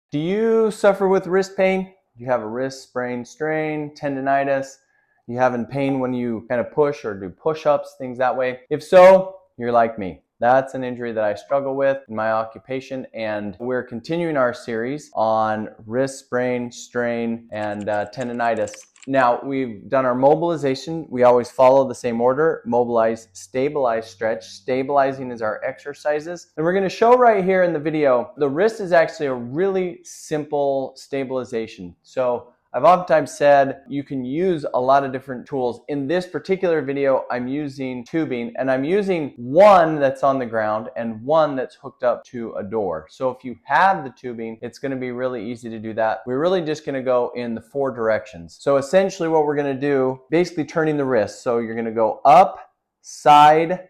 Do you suffer with wrist pain? Do you have a wrist sprain, strain, tendonitis? You having pain when you kind of push or do push-ups, things that way? If so, you're like me. That's an injury that I struggle with in my occupation, and we're continuing our series on wrist sprain, strain, and tendonitis. Now, we've done our mobilization. We always follow the same order: mobilize, stabilize, stretch. Stabilizing is our exercises. And we're going to show right here in the video, the wrist is actually a really simple stabilization. So I've oftentimes said you can use a lot of different tools. In this particular video, I'm using tubing, and I'm using one that's on the ground and one that's hooked up to a door. So if you have the tubing, it's going to be really easy to do that. We're really just going to go in the 4 directions. So essentially what we're going to do, basically turning the wrist. So you're going to go up, side,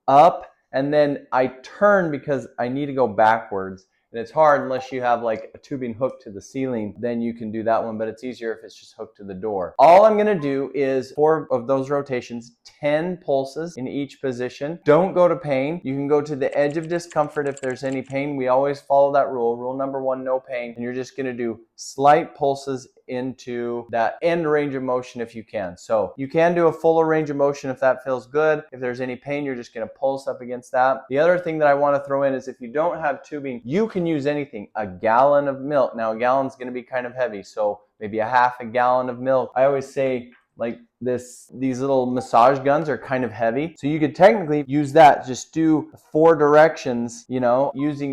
up, and then I turn because I need to go backwards. And it's hard unless you have like a tubing hooked to the ceiling, then you can do that one, but it's easier if it's just hooked to the door. All I'm gonna do is 4 of those rotations, 10 pulses in each position. Don't go to pain. You can go to the edge of discomfort if there's any pain. We always follow that rule. Rule number 1, no pain. And you're just gonna do slight pulses into that end range of motion if you can. So you can do a fuller range of motion if that feels good. If there's any pain, you're just going to pulse up against that. The other thing that I want to throw in is if you don't have tubing, you can use anything. A gallon of milk. Now a gallon's going to be kind of heavy, so maybe a half a gallon of milk. I always say, like, these little massage guns are kind of heavy, so you could technically use that. Just do 4 directions, you know,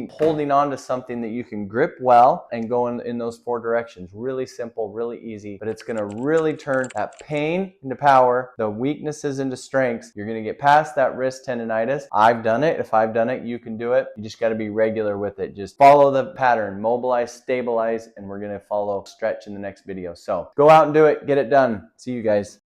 holding on to something that you can grip well and go in those 4 directions. Really simple, really easy, but it's going to really turn that pain into power, the weaknesses into strengths. You're going to get past that wrist tendonitis. I've done it. If I've done it, you can do it. You just got to be regular with it. Just follow the pattern: mobilize, stabilize, and we're going to follow stretch in the next video. So go out and do it. Get it done. See you guys.